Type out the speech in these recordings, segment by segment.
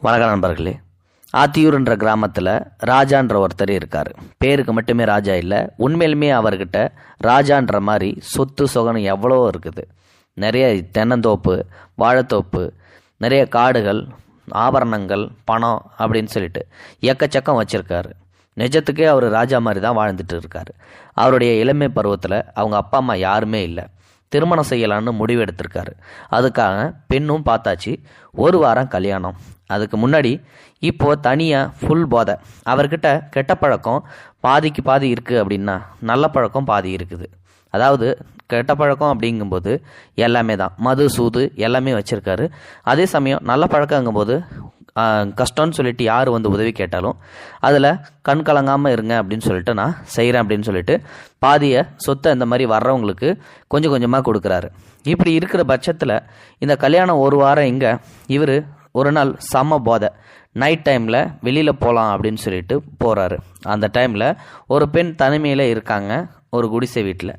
வணக்கம் நண்பர்களே. ஆத்தியூர்ன்ற கிராமத்தில் ராஜான்ற ஒருத்தர் இருக்கார். பேருக்கு மட்டுமே ராஜா இல்லை, உண்மையிலுமே அவர்கிட்ட ராஜான்ற மாதிரி சொத்து சொகனம் எவ்வளோ இருக்குது. நிறைய தென்னந்தோப்பு, வாழைத்தோப்பு, நிறைய காடுகள், ஆபரணங்கள், பணம் அப்படின்னு சொல்லிட்டு எக்கச்சக்கம் வச்சுருக்காரு. நிஜத்துக்கே அவர் ராஜா மாதிரி தான் வாழ்ந்துட்டு இருக்கார். அவருடைய இளமை பருவத்தில் அவங்க அப்பா அம்மா யாருமே இல்லை. திருமணம் செய்யலான்னு முடிவு எடுத்திருக்காரு. அதுக்காக பெண்ணும் பார்த்தாச்சு. ஒரு வாரம் கல்யாணம். அதுக்கு முன்னாடி இப்போது தனியாக ஃபுல் போதை. அவர்கிட்ட கெட்ட பழக்கம் பாதிக்கு பாதி இருக்குது அப்படின்னா நல்ல பழக்கம் பாதி இருக்குது. அதாவது கெட்ட பழக்கம் அப்படிங்கும்போது எல்லாமே தான், மது சூது எல்லாமே வச்சுருக்காரு. அதே சமயம் நல்ல பழக்கங்கும்போது கஷ்டம்னு சொல்லிட்டு யார் வந்து உதவி கேட்டாலும் அதில் கண் கலங்காமல் இருங்க அப்படின்னு சொல்லிட்டு நான் செய்கிறேன் அப்படின்னு சொல்லிட்டு பாதியை சொத்தை இந்த மாதிரி வர்றவங்களுக்கு கொஞ்சம் கொஞ்சமாக கொடுக்குறாரு. இப்படி இருக்கிற பட்சத்தில் இந்த கல்யாணம் ஒரு வாரம் இங்கே இவர் ஒரு நாள் செம்ம போதை. நைட் டைமில் வெளியில் போகலாம் அப்படின்னு சொல்லிட்டு போகிறாரு. அந்த டைமில் ஒரு பெண் தனிமையில் இருக்காங்க ஒரு குடிசை வீட்டில்.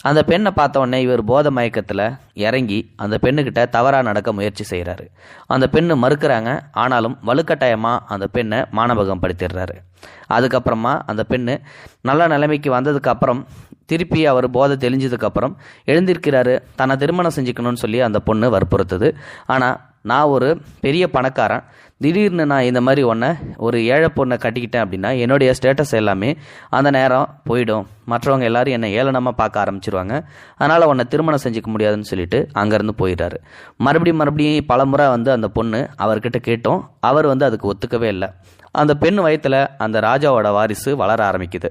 அந்த பெண்ணை பார்த்த உடனே இவர் போதை மயக்கத்தில் இறங்கி அந்த பெண்ணுக்கிட்ட தவறாக நடக்க முயற்சி செய்கிறாரு. அந்த பெண்ணு மறுக்கிறாங்க. ஆனாலும் வலுக்கட்டாயமாக அந்த பெண்ணை மானபகம் படுத்திடுறாரு. அதுக்கப்புறமா அந்த பெண்ணு நல்ல நிலைமைக்கு வந்ததுக்கப்புறம் திருப்பி அவர் போதை தெளிஞ்சதுக்கப்புறம் எழுந்திருக்கிறாரு. தன்னை திருமணம் செஞ்சுக்கணும்னு சொல்லி அந்த பொண்ணு வற்புறுத்துது. ஆனால் நான் ஒரு பெரிய பணக்காரன், திடீர்னு நான் இந்த மாதிரி ஒரு ஏழை பொண்ணை கட்டிக்கிட்டேன் அப்படின்னா என்னுடைய ஸ்டேட்டஸ் எல்லாமே அந்த நேரம் போயிடும். மற்றவங்க எல்லாரும் என்னை ஏளனமாக பார்க்க ஆரம்பிச்சிருவாங்க. அதனால் உன்னை திருமணம் செஞ்சுக்க முடியாதுன்னு சொல்லிட்டு அங்கேருந்து போயிடுறாரு. மறுபடியும் பல முறை அந்த பொண்ணு அவர்கிட்ட கேட்டோம். அவர் அதுக்கு ஒத்துக்கவே இல்லை. அந்த பெண் வயத்தில் அந்த ராஜாவோட வாரிசு வளர ஆரம்பிக்குது.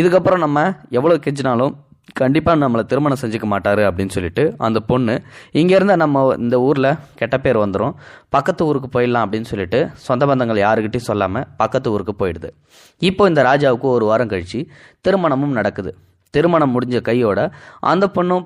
இதுக்கப்புறம் நம்ம எவ்வளோ கெஞ்சினாலும் கண்டிப்பாக நம்மளை திருமணம் செஞ்சுக்க மாட்டார் அப்படின்னு சொல்லிட்டு அந்த பொண்ணு இங்கேருந்து நம்ம இந்த ஊரில் கெட்ட பேர் வந்துடும், பக்கத்து ஊருக்கு போயிடலாம் அப்படின்னு சொல்லிட்டு சொந்த பந்தங்கள் யாருக்கிட்டையும் சொல்லாமல் பக்கத்து ஊருக்கு போயிடுது. இப்போ இந்த ராஜாவுக்கு ஒரு வாரம் கழித்து திருமணமும் நடக்குது. திருமணம் முடிஞ்ச கையோட அந்த பொண்ணும்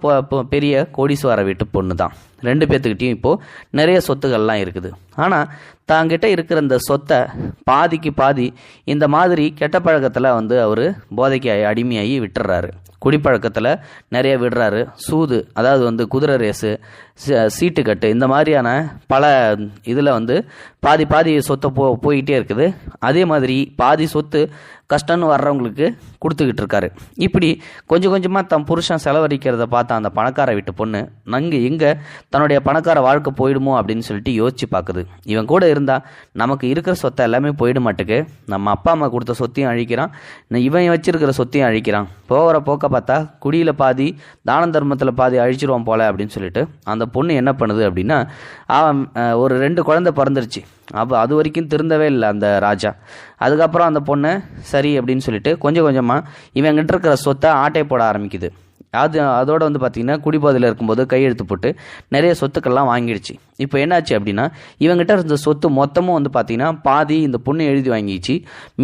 பெரிய கோடீஸ்வர வீட்டு பொண்ணு தான். ரெண்டு பேர்த்துக்கிட்டையும் இப்போது நிறைய சொத்துக்கள்லாம் இருக்குது. ஆனால் தாங்கிட்ட இருக்கிற இந்த சொத்தை பாதிக்கு பாதி இந்த மாதிரி கெட்ட பழக்கத்தில் அவர் போதைக்கு அடிமையாகி விட்டுறாரு. குடிப்பழக்கத்தில் நிறைய விடுறாரு. சூது, அதாவது குதிரை ரேஸு, சீட்டுக்கட்டு, இந்த மாதிரியான பல இதில் பாதி சொத்தை போய்கிட்டே இருக்குது. அதே மாதிரி பாதி சொத்து கஷ்டம்னு வர்றவங்களுக்கு கொடுத்துக்கிட்டு இருக்காரு. இப்படி கொஞ்சம் கொஞ்சமாக தன் புருஷன் செலவழிக்கிறத பார்த்த அந்த பணக்கார வீட்டு பொண்ணு எங்கே தன்னுடைய பணக்கார வாழ்க்கை போயிடுமோ அப்படின்னு சொல்லிட்டு யோசிச்சு பார்க்குது. இவன் கூட இருந்தால் நமக்கு இருக்கிற சொத்தை எல்லாமே போயிட மாட்டுக்கு. நம்ம அப்பா அம்மா கொடுத்த சொத்தையும் அழிக்கிறான், இவன் வச்சிருக்கிற சொத்தையும் அழிக்கிறான். போகிற போக்க பார்த்தா குடியில் பாதி, தான தர்மத்தில் பாதி அழிச்சிருவான் போல அப்படின்னு சொல்லிட்டு அந்த பொண்ணு என்ன பண்ணுது அப்படின்னா, அவன் ஒரு 2 குழந்தை பிறந்துருச்சு. அப்போ அது வரைக்கும் திருந்தவே இல்லை அந்த ராஜா. அதுக்கப்புறம் அந்த பொண்ணு சரி அப்படின்னு சொல்லிட்டு கொஞ்சம் கொஞ்சமாக இவங்கிட்ட இருக்கிற சொத்தை ஆட்டை போட ஆரம்பிக்குது. அதோட பார்த்திங்கன்னா குடிபோதையில் இருக்கும்போது கையெழுத்து போட்டு நிறைய சொத்துக்கள்லாம் வாங்கிடுச்சு. இப்போ என்னாச்சு அப்படின்னா, இவங்கிட்ட இருந்த சொத்து மொத்தமும் பார்த்திங்கன்னா பாதி இந்த பொண்ணு எழுதி வாங்கிடுச்சு,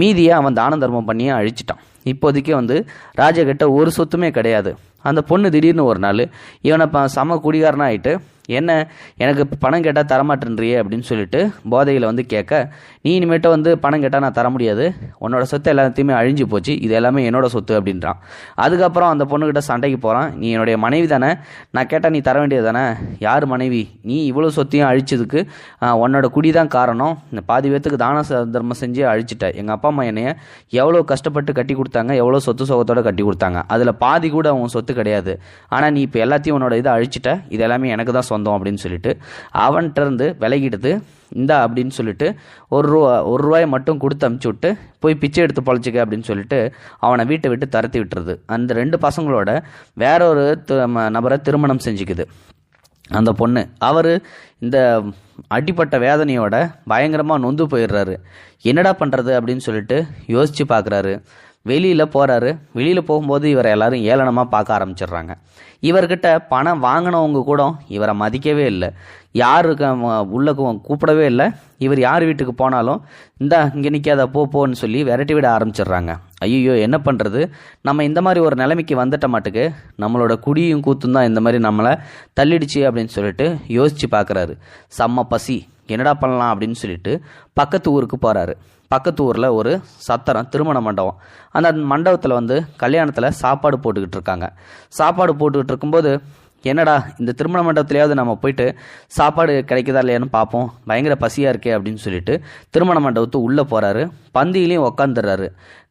மீதியை அவன் தான தர்மம் பண்ணியே அழிச்சிட்டான். இப்போதைக்கு ராஜா கிட்ட ஒரு சொத்துமே கிடையாது. அந்த பொண்ணு திடீர்னு ஒரு நாள் இவனை சம குடிகாரனாக ஆகிட்டு, என்ன எனக்கு பணம் கேட்டால் தரமாட்டேன்றியே அப்படின்னு சொல்லிட்டு போதையில் கேட்க, நீ இனிமேட்டு பணம் கேட்டால் நான் தர முடியாது, உன்னோட சொத்து எல்லாத்தையுமே அழிஞ்சு போச்சு, இது எல்லாமே என்னோட சொத்து அப்படின்றான். அதுக்கப்புறம் அந்த பொண்ணுக்கிட்ட சண்டைக்கு போகிறான். நீ என்னுடைய மனைவி தானே, நான் கேட்டால் நீ தர வேண்டியது தானே, யார் மனைவி, நீ இவ்வளோ சொத்தையும் அழிச்சதுக்கு உன்னோட குடி தான் காரணம், இந்த பாதி பேத்துக்கு தான தர்மம் செஞ்சு அழிச்சிட்ட. எங்கள் அப்பா அம்மா என்னைய எவ்வளோ கஷ்டப்பட்டு கட்டி கொடுத்தாங்க, எவ்வளோ சொத்து சுகத்தோடு கட்டி கொடுத்தாங்க, அதில் பாதி கூட அவன் சொத்து கிடையாது. ஆனால் நீ இப்போ எல்லாத்தையும் உன்னோட இதை அழிச்சிட்ட, இது எல்லாமே எனக்கு தான் சொந்தம் அப்படின்னு சொல்லிட்டு அவன்கிட்ட இருந்து விலகிடுது. இந்தா அப்படின்னு சொல்லிட்டு ஒரு ரூபாயை மட்டும் கொடுத்து அமுச்சு விட்டு போய் பிச்சை எடுத்து பொழைச்சிக்க அப்படின்னு சொல்லிட்டு அவனை வீட்டை விட்டு துரத்தி விட்டுறது. அந்த 2 பசங்களோட வேற ஒரு நபரை திருமணம் செஞ்சுக்குது அந்த பொண்ணு. அவர் இந்த அடிப்பட்ட வேதனையோட பயங்கரமாக நொந்து போயிடுறாரு. என்னடா பண்ணுறது அப்படின்னு சொல்லிட்டு யோசித்து பார்க்குறாரு. வெளியில் போகிறாரு. வெளியில் போகும்போது இவரை எல்லாரும் ஏளனமாக பார்க்க ஆரம்பிச்சிடுறாங்க. இவர்கிட்ட பணம் வாங்கினவங்க கூட இவரை மதிக்கவே இல்லை, யாருக்கு உள்ளே கூப்பிடவே இல்லை. இவர் யார் வீட்டுக்கு போனாலும் இங்கே நிற்காத போன்னு சொல்லி விரட்டி விட ஆரம்பிச்சிடுறாங்க. ஐயோ என்ன பண்ணுறது, நம்ம இந்த மாதிரி ஒரு நிலைமைக்கு வந்துட்ட மாட்டுக்கு நம்மளோட குடியும் கூத்தும் தான் இந்த மாதிரி நம்மளை தள்ளிடுச்சு அப்படின்னு சொல்லிட்டு யோசித்து பார்க்குறாரு. செம்ம பசி, என்னடா பண்ணலாம் அப்படின்னு சொல்லிட்டு பக்கத்து ஊருக்கு போகிறாரு. பக்கத்து ஊரில் ஒரு சத்திரம், திருமண மண்டபம். அந்த மண்டபத்தில் கல்யாணத்தில் சாப்பாடு போட்டுக்கிட்டு இருக்காங்க. சாப்பாடு போட்டுக்கிட்டு இருக்கும்போது என்னடா இந்த திருமண மண்டபத்திலேயாவது நம்ம போயிட்டு சாப்பாடு கிடைக்குதா இல்லையான்னு பார்ப்போம், பயங்கர பசியாக இருக்கே அப்படின்னு சொல்லிட்டு திருமண மண்டபத்து உள்ளே போகிறாரு. பந்தியிலையும் உக்காந்துடுறாரு.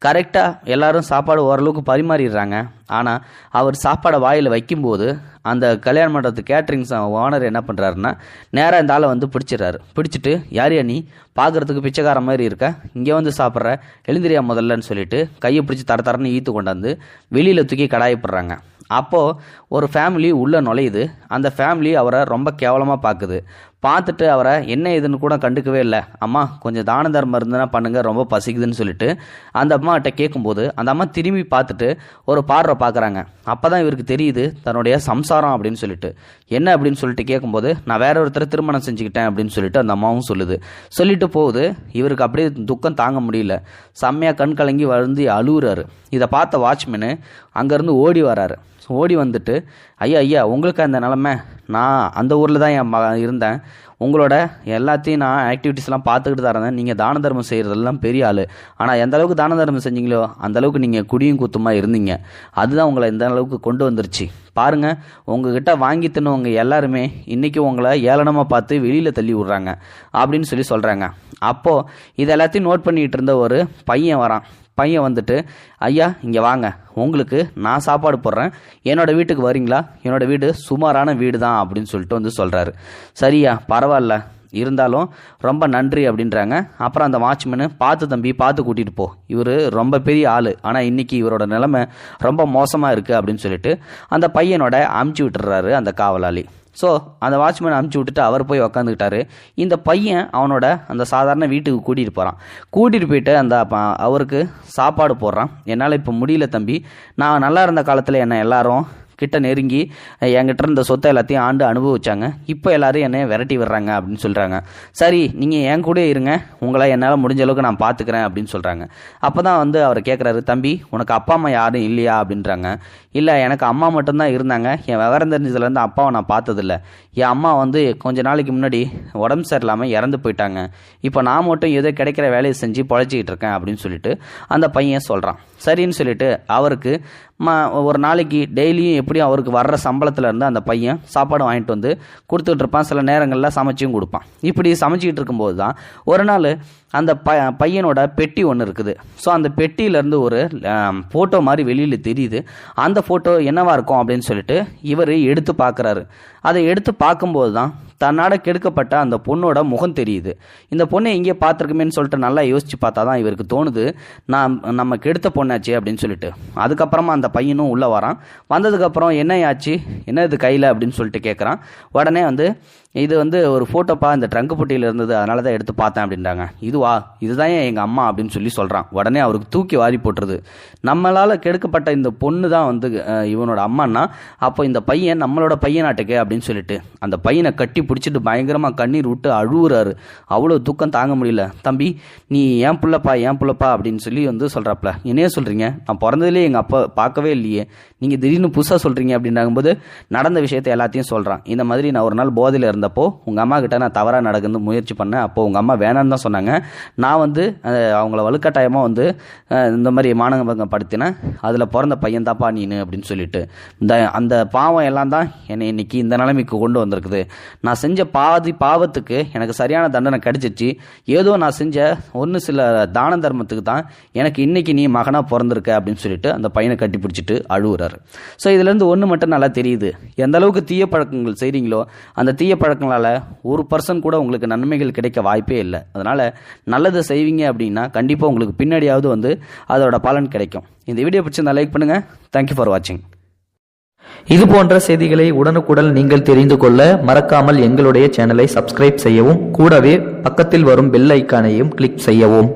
கரெக்டாக எல்லாரும் சாப்பாடு ஓரளவுக்கு பரிமாறிடுறாங்க. ஆனால் அவர் சாப்பாடை வாயில் வைக்கும்போது அந்த கல்யாண மண்டபத்து கேட்ரிங்ஸ் ஓனர் என்ன பண்ணுறாருன்னா நேராக இந்த ஆளை வந்து பிடிச்சிடுறாரு. பிடிச்சிட்டு யாரையா நீ பார்க்குறதுக்கு பிச்சைக்கார மாதிரி இருக்க, இங்கே வந்து சாப்பிட்ற, எழுந்திரியா முதல்லன்னு சொல்லிட்டு கையை பிடிச்சி தரன்னு ஈத்து கொண்டாந்து வெளியில் தூக்கி கடாயப்படுறாங்க. அப்போது ஒரு ஃபேமிலி உள்ளே நுழையுது. அந்த ஃபேமிலி அவரை ரொம்ப கேவலமாக பார்க்குது. பார்த்துட்டு அவரை என்ன ஏதுன்னு கூட கண்டுக்கவே இல்லை. அம்மா கொஞ்சம் தான தர்மம் இருந்ததுன்னா பண்ணுங்கள், ரொம்ப பசிக்குதுன்னு சொல்லிட்டு அந்த அம்மாட்ட கேட்கும்போது அந்த அம்மா திரும்பி பார்த்துட்டு ஒரு பார்வை பார்க்குறாங்க. அப்போ தான் இவருக்கு தெரியுது தன்னுடைய சம்சாரம் அப்படின்னு சொல்லிட்டு. என்ன அப்படின்னு சொல்லிட்டு கேட்கும்போது நான் வேற ஒருத்தர் திருமணம் செஞ்சுக்கிட்டேன் அப்படின்னு சொல்லிட்டு அந்த அம்மாவும் சொல்லுது. சொல்லிட்டு போகுது. இவருக்கு அப்படியே துக்கம் தாங்க முடியல. செம்மையாக கண் கலங்கி வழுந்து அழுகுறாரு. இதை பார்த்த வாட்ச்மேனு அங்கேருந்து ஓடி வராரு. ஓடி வந்துட்டு ஐயா உங்களுக்கு அந்த நிலமை, நான் அந்த ஊரில் தான் இருந்தேன், உங்களோட எல்லாத்தையும் நான் ஆக்டிவிட்டீஸ்லாம் பார்த்துக்கிட்டு தான் இருந்தேன், நீங்கள் தான தர்மம் செய்கிறதெல்லாம் பெரிய ஆள், ஆனால் எந்த அளவுக்கு தான தர்மம் செஞ்சீங்களோ அந்தளவுக்கு நீங்கள் குடியும் குத்துமாக இருந்தீங்க, அதுதான் உங்களை எந்த அளவுக்கு கொண்டு வந்துருச்சு பாருங்கள். உங்ககிட்ட வாங்கி தின்னவங்க எல்லாருமே இன்றைக்கி உங்களை ஏளனமாக பார்த்து வெளியில் தள்ளி விட்றாங்க அப்படின்னு சொல்கிறாங்க. அப்போது இது எல்லாத்தையும் நோட் பண்ணிகிட்டு இருந்த ஒரு பையன் வரான். பையன் வந்துட்டு ஐயா இங்கே வாங்க, உங்களுக்கு நான் சாப்பாடு போடுறேன், என்னோடய வீட்டுக்கு வரீங்களா, என்னோடய வீடு சுமாரான வீடு தான் அப்படின்னு சொல்லிட்டு வந்து சொல்கிறாரு. சரியா பரவாயில்ல, இருந்தாலும் ரொம்ப நன்றி அப்படின்றாங்க. அப்புறம் அந்த வாட்ச்மேனு பார்த்து தம்பி பார்த்து கூட்டிகிட்டு போ, இவர் ரொம்ப பெரிய ஆள், ஆனால் இன்றைக்கி இவரோட நிலைமை ரொம்ப மோசமாக இருக்குது அப்படின்னு சொல்லிட்டு அந்த பையனோட அமுச்சு விட்டுறாரு அந்த காவலாளி. ஸோ அந்த வாட்ச்மேன் அமுச்சு விட்டுட்டு அவர் போய் உக்காந்துக்கிட்டாரு. இந்த பையன் அவனோட அந்த சாதாரண வீட்டுக்கு கூட்டிகிட்டு போகிறான். கூட்டிகிட்டு போயிட்டு அந்த அவருக்கு சாப்பாடு போடுறான். என்னால் இப்போ முடியல தம்பி, நான் நல்லா இருந்த காலத்தில் என்னை எல்லாரும் கிட்ட நெருங்கி என்கிட்ட இருந்த சொத்தை எல்லாத்தையும் ஆண்டு அனுபவிச்சாங்க, இப்போ எல்லாரும் என்னை விரட்டி விடுறாங்க அப்படின்னு சொல்கிறாங்க. சரி நீங்கள் என் கூட இருங்க, உங்களை என்னால் முடிஞ்ச அளவுக்கு நான் பார்த்துக்கிறேன் அப்படின்னு சொல்கிறாங்க. அப்போ தான் வந்து அவர் கேட்குறாரு, தம்பி உனக்கு அப்பா அம்மா யாரும் இல்லையா அப்படின்றாங்க. இல்லை எனக்கு அம்மா மட்டும்தான் இருந்தாங்க, என் விவரம் தெரிஞ்சதுலேருந்து அப்பாவை நான் பார்த்ததில்ல, என் அம்மா வந்து கொஞ்ச நாளைக்கு முன்னாடி உடம்பு சரியில்லாமல் இறந்து போயிட்டாங்க, இப்போ நான் மட்டும் ஏதோ கிடைக்கிற வேலையை செஞ்சு பொழைச்சிக்கிட்டு இருக்கேன் அப்படின்னு சொல்லிட்டு அந்த பையன் சொல்கிறான். சரின்னு சொல்லிட்டு அவருக்கு ஒரு நாளைக்கு டெய்லியும் எப்படியும் அவருக்கு வர்ற சம்பளத்தில் இருந்து அந்த பையன் சாப்பாடு வாங்கிட்டு வந்து கொடுத்துட்டு இருப்பான். சில நேரங்களில் சமைச்சியும் கொடுப்பான். இப்படி சமைச்சிக்கிட்டு இருக்கும்போது தான் ஒரு நாள் அந்த பையனோட பெட்டி ஒன்று இருக்குது. ஸோ அந்த பெட்டியிலேருந்து ஒரு ஃபோட்டோ மாதிரி வெளியில் தெரியுது. அந்த ஃபோட்டோ என்னவா இருக்கும் அப்படின்னு சொல்லிட்டு இவர் எடுத்து பார்க்குறாரு. அதை எடுத்து பார்க்கும்போது தான் தன்னோட கெடுக்கப்பட்ட அந்த பொண்ணோட முகம் தெரியுது. இந்த பொண்ணை எங்கேயே பார்த்துருக்குமேன்னு சொல்லிட்டு நல்லா யோசிச்சு பார்த்தா தான் இவருக்கு தோணுது, நம்ம கெடுத்த பொண்ணாச்சு அப்படின்னு சொல்லிட்டு. அதுக்கப்புறமா அந்த பையனும் உள்ளே வரான். வந்ததுக்கப்புறம் என்ன ஆச்சு, என்ன இது கையில் அப்படின்னு சொல்லிட்டு கேட்குறான். உடனே வந்து இது வந்து ஒரு ஃபோட்டோப்பா, இந்த ட்ரங்கு பொட்டியில் இருந்தது, அதனால தான் எடுத்து பார்த்தேன் அப்படின்றாங்க. இதுதான் எங்கள் அம்மா அப்படின்னு சொல்கிறான். உடனே அவருக்கு தூக்கி வாரி போட்டுருது. நம்மளால் கெடுக்கப்பட்ட இந்த பொண்ணு தான் வந்து இவனோட அம்மானா, அப்போ இந்த பையன் நம்மளோட பையனாட்டுக்கு அப்படின்னு சொல்லிட்டு அந்த பையனை கட்டி பிடிச்சிட்டு பயங்கரமாக கண்ணீர் விட்டு அழுவுறாரு. அவ்வளோ துக்கம் தாங்க முடியல. தம்பி நீ ஏன் புள்ளப்பா அப்படின்னு சொல்லி வந்து சொல்கிறாப்புல. என்னையே சொல்கிறீங்க, நான் பிறந்ததுலேயே எங்கள் அப்பா பார்க்கவே இல்லையே, நீங்கள் திடீர்னு புதுசாக சொல்கிறீங்க அப்படின்னாகும்போது நடந்த விஷயத்தை எல்லாத்தையும் சொல்கிறான். இந்த மாதிரி நான் ஒரு நாள் போதையில் இருந்தப்போ உங்கள் அம்மா கிட்ட நான் தவறாக நடக்குன்னு முயற்சி பண்ணேன். அப்போது உங்கள் அம்மா வேணான்னு தான் சொன்னாங்க. நான் வந்து அவங்கள வலுக்கட்டாயமாக வந்து இந்த மாதிரி மானபங்கம் படுத்தினேன். அதில் பிறந்த பையன் தாப்பா நீனு அப்படின்னு சொல்லிட்டு அந்த பாவம் எல்லாம் தான் என்னை இன்னைக்கு இந்த நிலைமைக்கு கொண்டு வந்திருக்குது. நான் செஞ்ச பாவத்துக்கு எனக்கு சரியான தண்டனை கிடைச்சிச்சு. ஏதோ நான் செஞ்ச சில தான தர்மத்துக்கு தான் எனக்கு இன்னைக்கு நீ மகனாக பிறந்திருக்க அப்படின்னு சொல்லிட்டு அந்த பையனை கட்டி பிடிச்சிட்டு அழுகுறாரு. ஸோ இதுலேருந்து ஒன்று மட்டும் நல்லா தெரியுது, எந்த அளவுக்கு தீய பழக்கங்கள் செய்கிறீங்களோ அந்த தீய பழக்கங்களால் 1% கூட உங்களுக்கு நன்மைகள் கிடைக்க வாய்ப்பே இல்லை. அதனால் நல்லது செய்வீங்க அப்படின்னா கண்டிப்பாக உங்களுக்கு பின்னாடியாவது வந்து அதோட பலன் கிடைக்கும். இந்த வீடியோ பிடிச்சிருந்தா லைக் பண்ணுங்கள். தேங்க்யூ ஃபார் வாட்சிங். இது போன்ற செய்திகளை உடனுக்குடன் நீங்கள் தெரிந்து கொள்ள மறக்காமல் எங்களுடைய சேனலை சப்ஸ்கிரைப் செய்யவும், கூடவே பக்கத்தில் வரும் பெல் ஐக்கானையும் கிளிக் செய்யவும்.